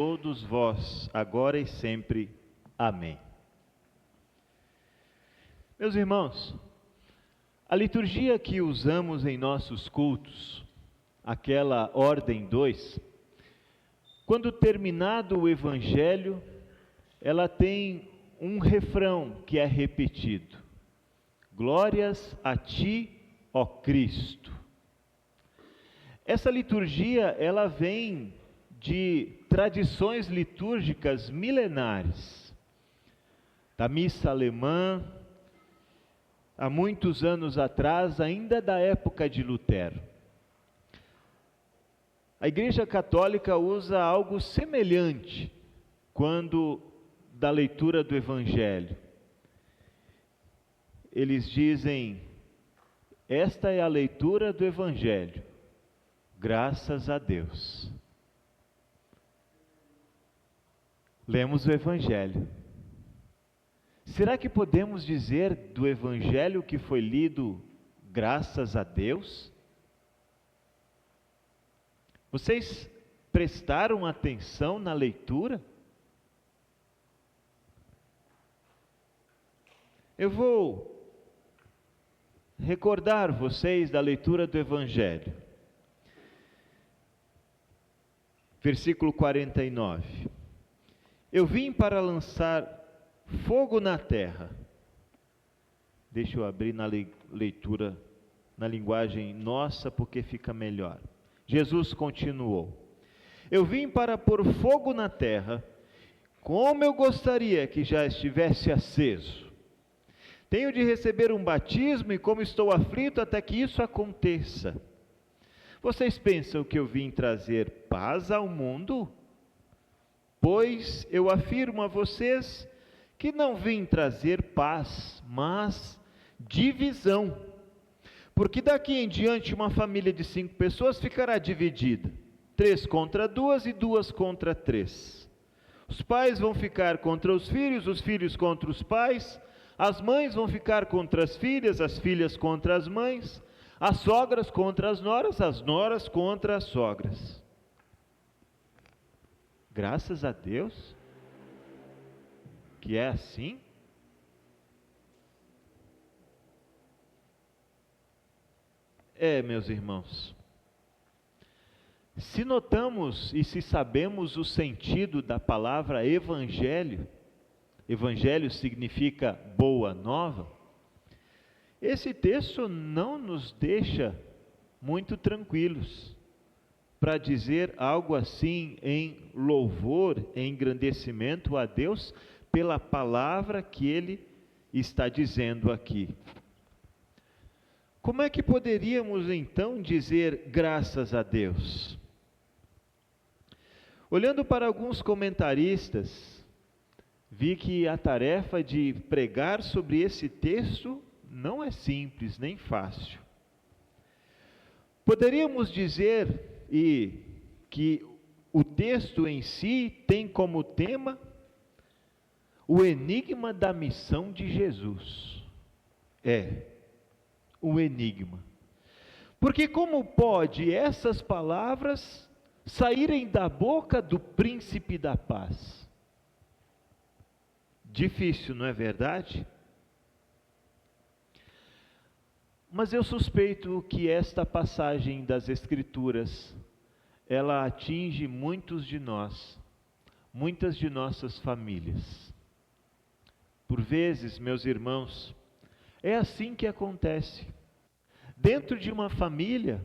Todos vós, agora e sempre. Amém. Meus irmãos, a liturgia que usamos em nossos cultos, aquela ordem 2, quando terminado o Evangelho, ela tem um refrão que é repetido: glórias a ti, ó Cristo. Essa liturgia, ela vem de tradições litúrgicas milenares, da missa alemã, há muitos anos atrás, ainda da época de Lutero. A Igreja Católica usa algo semelhante quando da leitura do Evangelho. Eles dizem: esta é a leitura do Evangelho, graças a Deus. Lemos o Evangelho. Será que podemos dizer do Evangelho que foi lido graças a Deus? Vocês prestaram atenção na leitura? Eu vou recordar vocês da leitura do Evangelho. Versículo 49. Eu vim para lançar fogo na terra. Deixa eu abrir na leitura, na linguagem nossa, porque fica melhor. Jesus continuou: eu vim para pôr fogo na terra, como eu gostaria que já estivesse aceso. Tenho de receber um batismo e como estou aflito até que isso aconteça. Vocês pensam que eu vim trazer paz ao mundo? Pois eu afirmo a vocês que não vim trazer paz, mas divisão. Porque daqui em diante uma família de 5 pessoas ficará dividida, 3 contra 2 e 2 contra 3. Os pais vão ficar contra os filhos contra os pais, as mães vão ficar contra as filhas contra as mães, as sogras contra as noras contra as sogras. Graças a Deus que é assim. Meus irmãos, se notamos e se sabemos o sentido da palavra evangelho, evangelho significa boa nova, esse texto não nos deixa muito tranquilos para dizer algo assim em louvor, em engrandecimento a Deus pela palavra que Ele está dizendo aqui. Como é que poderíamos então dizer graças a Deus? Olhando para alguns comentaristas, vi que a tarefa de pregar sobre esse texto não é simples nem fácil. Poderíamos dizer que o texto em si tem como tema o enigma da missão de Jesus. O enigma. Porque como pode essas palavras saírem da boca do príncipe da paz? Difícil, não é verdade? Mas eu suspeito que esta passagem das Escrituras, ela atinge muitos de nós, muitas de nossas famílias. Por vezes, meus irmãos, é assim que acontece. Dentro de uma família,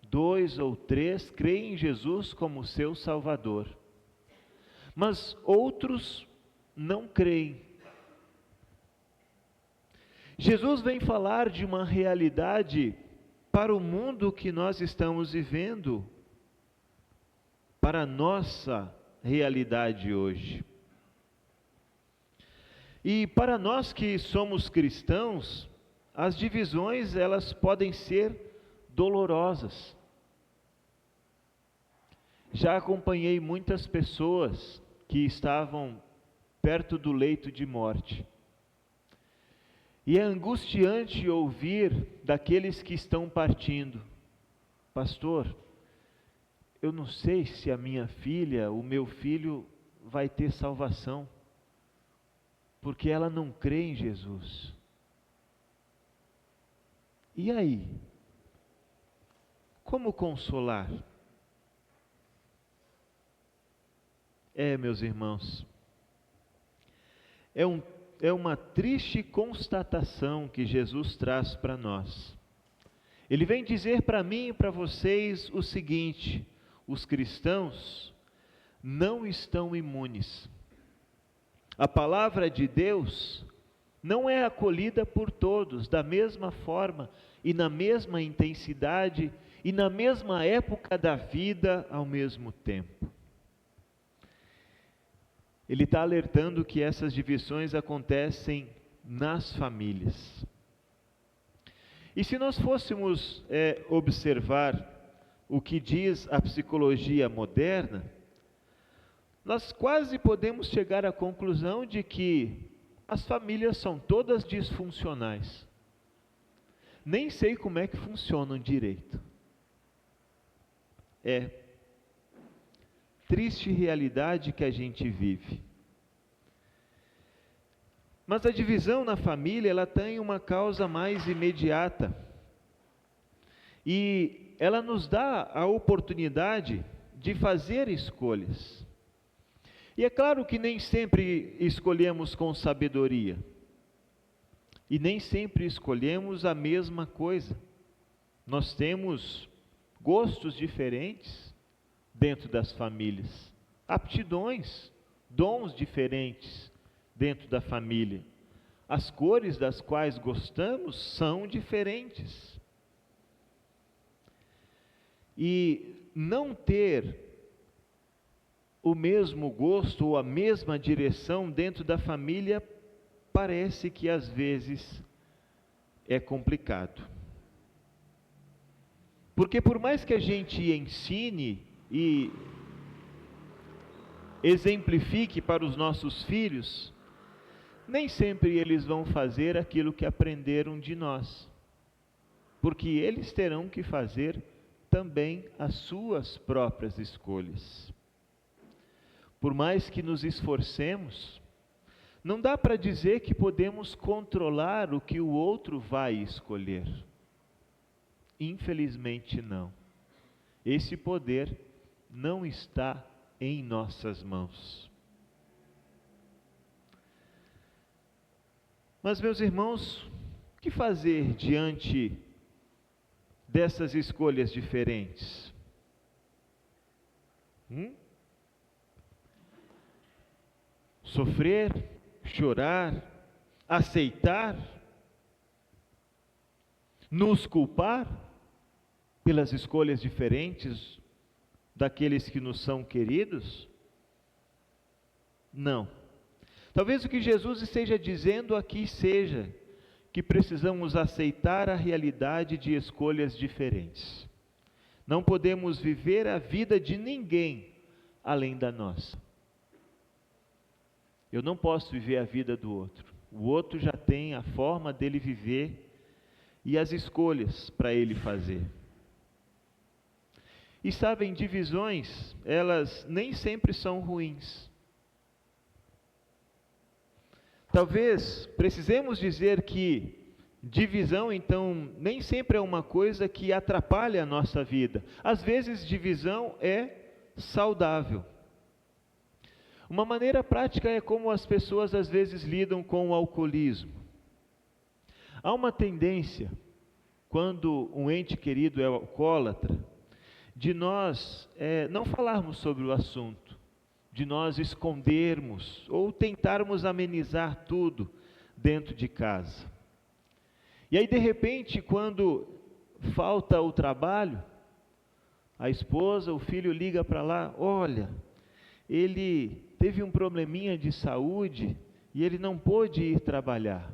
2 ou 3 creem em Jesus como seu Salvador, mas outros não creem. Jesus vem falar de uma realidade para o mundo que nós estamos vivendo, para a nossa realidade hoje. E para nós que somos cristãos, as divisões elas podem ser dolorosas. Já acompanhei muitas pessoas que estavam perto do leito de morte. E é angustiante ouvir daqueles que estão partindo: pastor, eu não sei se a minha filha, o meu filho vai ter salvação, porque ela não crê em Jesus. E aí? Como consolar? Meus irmãos, é uma triste constatação que Jesus traz para nós. Ele vem dizer para mim e para vocês o seguinte: os cristãos não estão imunes. A palavra de Deus não é acolhida por todos da mesma forma e na mesma intensidade e na mesma época da vida ao mesmo tempo. Ele está alertando que essas divisões acontecem nas famílias. E se nós fôssemos observar o que diz a psicologia moderna, nós quase podemos chegar à conclusão de que as famílias são todas disfuncionais. Nem sei como é que funcionam direito. Triste realidade que a gente vive. Mas a divisão na família, ela tem uma causa mais imediata. E ela nos dá a oportunidade de fazer escolhas. E é claro que nem sempre escolhemos com sabedoria. E nem sempre escolhemos a mesma coisa. Nós temos gostos diferentes dentro das famílias, aptidões, dons diferentes dentro da família. As cores das quais gostamos são diferentes. E não ter o mesmo gosto ou a mesma direção dentro da família parece que às vezes é complicado. Porque por mais que a gente ensine e exemplifique para os nossos filhos, nem sempre eles vão fazer aquilo que aprenderam de nós, porque eles terão que fazer também as suas próprias escolhas. Por mais que nos esforcemos, não dá para dizer que podemos controlar o que o outro vai escolher. Infelizmente não. Esse poder não está em nossas mãos. Mas, meus irmãos, o que fazer diante dessas escolhas diferentes? Sofrer, chorar, aceitar, nos culpar pelas escolhas diferentes daqueles que nos são queridos? Não. Talvez o que Jesus esteja dizendo aqui seja que precisamos aceitar a realidade de escolhas diferentes. Não podemos viver a vida de ninguém além da nossa. Eu não posso viver a vida do outro. O outro já tem a forma dele viver e as escolhas para ele fazer. E sabem, divisões, elas nem sempre são ruins. Talvez precisemos dizer que divisão, então, nem sempre é uma coisa que atrapalha a nossa vida. Às vezes, divisão é saudável. Uma maneira prática é como as pessoas às vezes lidam com o alcoolismo. Há uma tendência, quando um ente querido é alcoólatra, de nós não falarmos sobre o assunto, de nós escondermos ou tentarmos amenizar tudo dentro de casa. E aí, de repente, quando falta o trabalho, a esposa, o filho liga para lá: olha, ele teve um probleminha de saúde e ele não pôde ir trabalhar.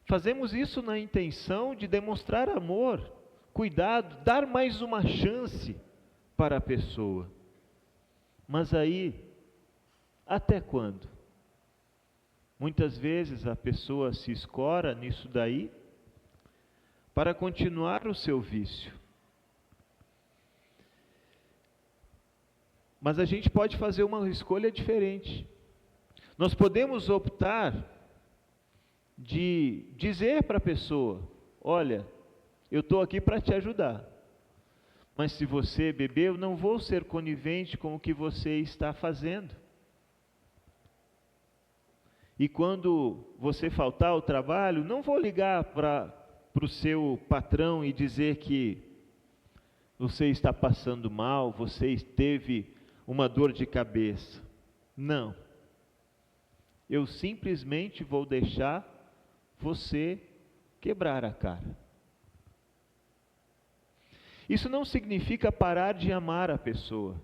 Fazemos isso na intenção de demonstrar amor, cuidado, dar mais uma chance para a pessoa. Mas aí, até quando? Muitas vezes a pessoa se escora nisso daí para continuar o seu vício. Mas a gente pode fazer uma escolha diferente. Nós podemos optar de dizer para a pessoa: olha, eu estou aqui para te ajudar, mas se você beber, eu não vou ser conivente com o que você está fazendo. E quando você faltar ao trabalho, não vou ligar para o seu patrão e dizer que você está passando mal, você teve uma dor de cabeça. Não. Eu simplesmente vou deixar você quebrar a cara. Isso não significa parar de amar a pessoa.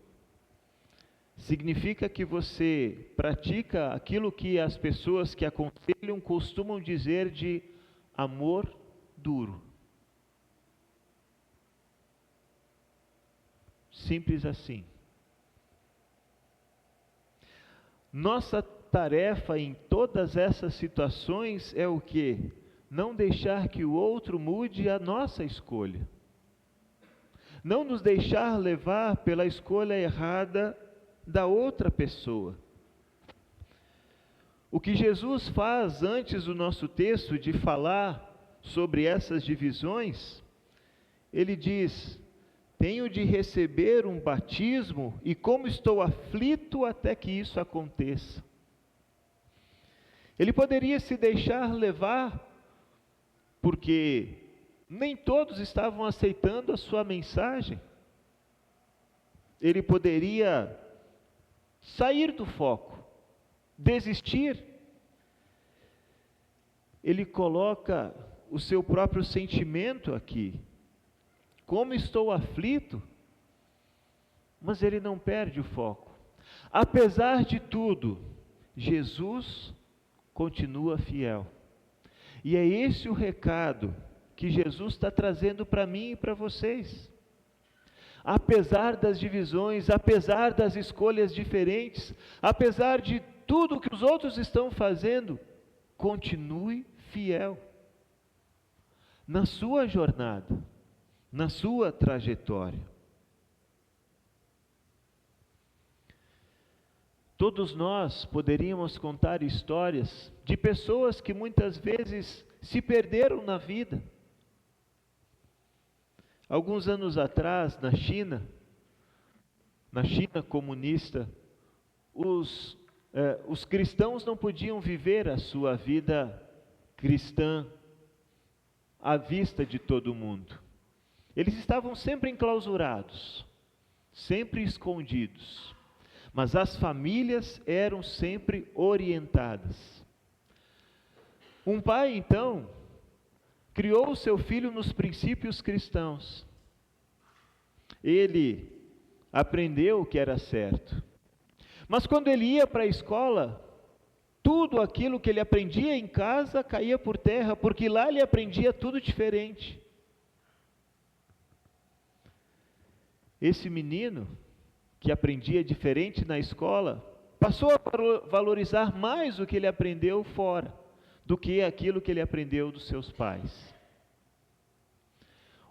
Significa que você pratica aquilo que as pessoas que aconselham costumam dizer de amor duro. Simples assim. Nossa tarefa em todas essas situações é o quê? Não deixar que o outro mude a nossa escolha. Não nos deixar levar pela escolha errada da outra pessoa. O que Jesus faz antes do nosso texto de falar sobre essas divisões, ele diz: tenho de receber um batismo e como estou aflito até que isso aconteça. Ele poderia se deixar levar, porque nem todos estavam aceitando a sua mensagem. Ele poderia sair do foco, desistir. Ele coloca o seu próprio sentimento aqui. Como estou aflito, mas ele não perde o foco. Apesar de tudo, Jesus continua fiel. E é esse o recado que Jesus está trazendo para mim e para vocês. Apesar das divisões, apesar das escolhas diferentes, apesar de tudo que os outros estão fazendo, continue fiel na sua jornada, na sua trajetória. Todos nós poderíamos contar histórias de pessoas que muitas vezes se perderam na vida. Alguns anos atrás, na China comunista, os cristãos não podiam viver a sua vida cristã à vista de todo mundo. Eles estavam sempre enclausurados, sempre escondidos, mas as famílias eram sempre orientadas. Um pai, então, criou o seu filho nos princípios cristãos. Ele aprendeu o que era certo. Mas quando ele ia para a escola, tudo aquilo que ele aprendia em casa caía por terra, porque lá ele aprendia tudo diferente. Esse menino, que aprendia diferente na escola, passou a valorizar mais o que ele aprendeu fora do que aquilo que ele aprendeu dos seus pais.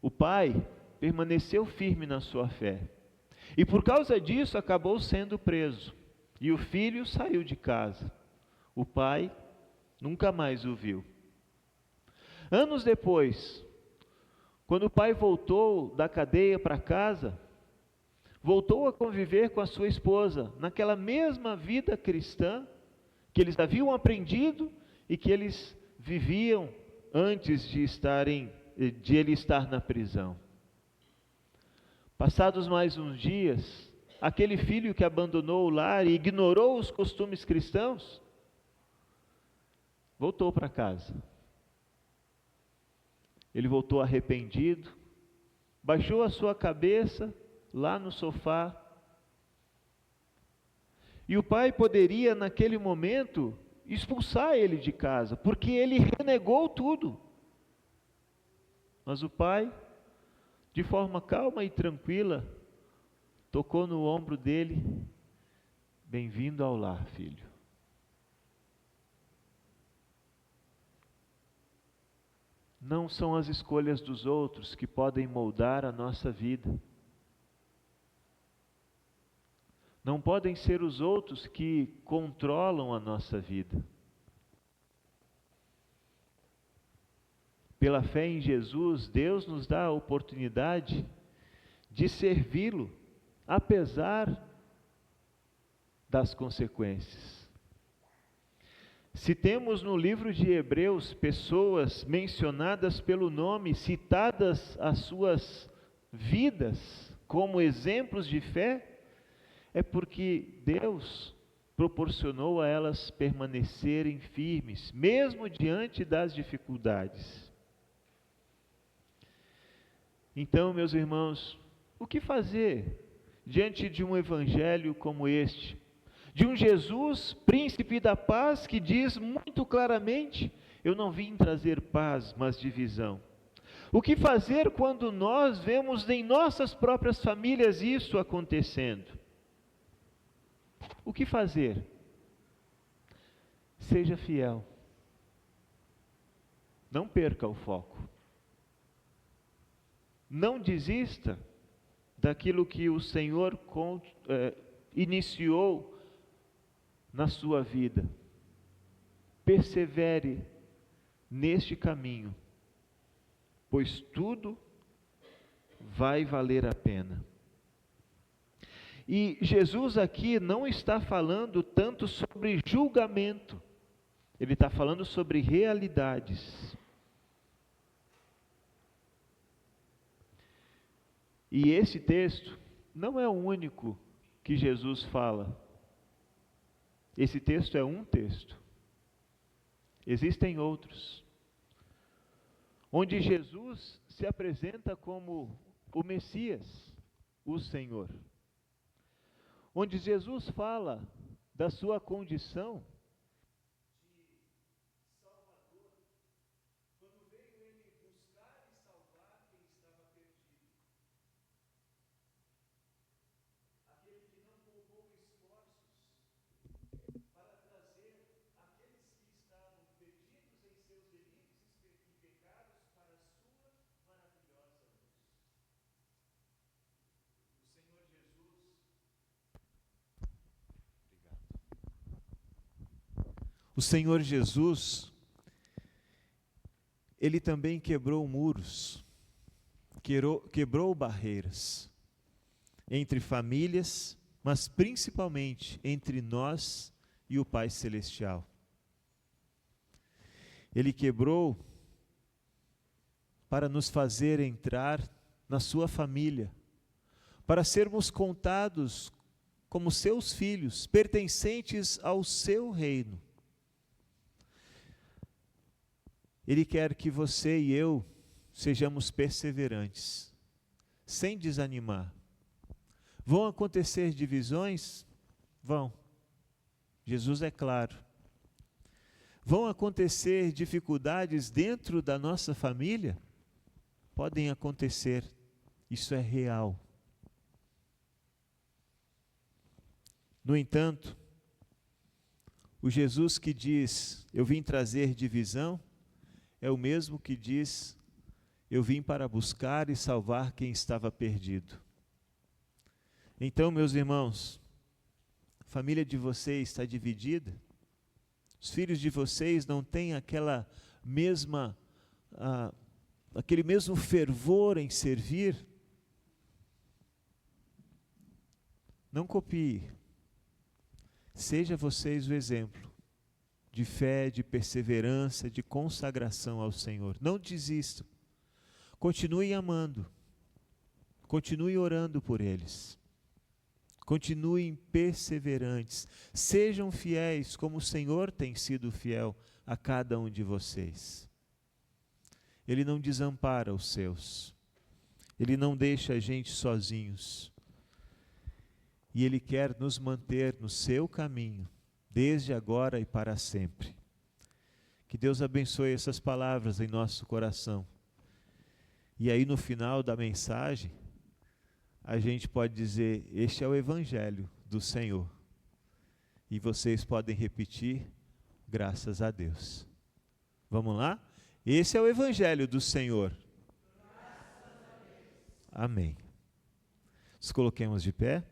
O pai permaneceu firme na sua fé, e por causa disso acabou sendo preso, e o filho saiu de casa. O pai nunca mais o viu. Anos depois, quando o pai voltou da cadeia para casa, voltou a conviver com a sua esposa, naquela mesma vida cristã que eles haviam aprendido e que eles viviam antes de ele estar na prisão. Passados mais uns dias, aquele filho que abandonou o lar e ignorou os costumes cristãos, voltou para casa. Ele voltou arrependido, baixou a sua cabeça lá no sofá. E o pai poderia, naquele momento, expulsar ele de casa, porque ele renegou tudo. Mas o pai, de forma calma e tranquila, tocou no ombro dele: bem-vindo ao lar, filho. Não são as escolhas dos outros que podem moldar a nossa vida. Não podem ser os outros que controlam a nossa vida. Pela fé em Jesus, Deus nos dá a oportunidade de servi-lo, apesar das consequências. Se temos no livro de Hebreus pessoas mencionadas pelo nome, citadas as suas vidas como exemplos de fé, é porque Deus proporcionou a elas permanecerem firmes, mesmo diante das dificuldades. Então, meus irmãos, o que fazer diante de um evangelho como este? De um Jesus, príncipe da paz, que diz muito claramente: eu não vim trazer paz, mas divisão. O que fazer quando nós vemos em nossas próprias famílias isso acontecendo? O que fazer? Seja fiel. Não perca o foco. Não desista daquilo que o Senhor iniciou na sua vida. Persevere neste caminho, pois tudo vai valer a pena. E Jesus aqui não está falando tanto sobre julgamento, ele está falando sobre realidades. E esse texto não é o único que Jesus fala. Esse texto é um texto. Existem outros, onde Jesus se apresenta como o Messias, o Senhor. Onde Jesus fala da sua condição de Salvador, quando veio ele buscar e salvar quem estava perdido. Aquele que não poupou esforços para trazer aqueles que estavam perdidos em seus delitos e pecados para a sua maravilhosa luz. O Senhor Jesus, o Senhor Jesus, ele também quebrou muros, quebrou barreiras entre famílias, mas principalmente entre nós e o Pai Celestial. Ele quebrou para nos fazer entrar na sua família, para sermos contados como seus filhos, pertencentes ao seu reino. Ele quer que você e eu sejamos perseverantes, sem desanimar. Vão acontecer divisões? Vão. Jesus é claro. Vão acontecer dificuldades dentro da nossa família? Podem acontecer. Isso é real. No entanto, o Jesus que diz, eu vim trazer divisão, é o mesmo que diz, eu vim para buscar e salvar quem estava perdido. Então, meus irmãos, a família de vocês está dividida? Os filhos de vocês não têm aquele mesmo fervor em servir? Não copie. Seja vocês o exemplo de fé, de perseverança, de consagração ao Senhor. Não desistam. Continuem amando. Continue orando por eles. Continuem perseverantes. Sejam fiéis como o Senhor tem sido fiel a cada um de vocês. Ele não desampara os seus. Ele não deixa a gente sozinhos. E Ele quer nos manter no seu caminho, desde agora e para sempre. Que Deus abençoe essas palavras em nosso coração. E aí no final da mensagem, a gente pode dizer, este é o Evangelho do Senhor. E vocês podem repetir, graças a Deus. Vamos lá? Esse é o Evangelho do Senhor. Amém. Nos coloquemos de pé.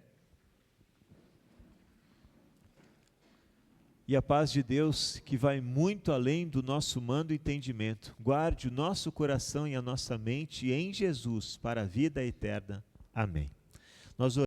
E a paz de Deus, que vai muito além do nosso humano entendimento, guarde o nosso coração e a nossa mente em Jesus para a vida eterna. Amém. Nós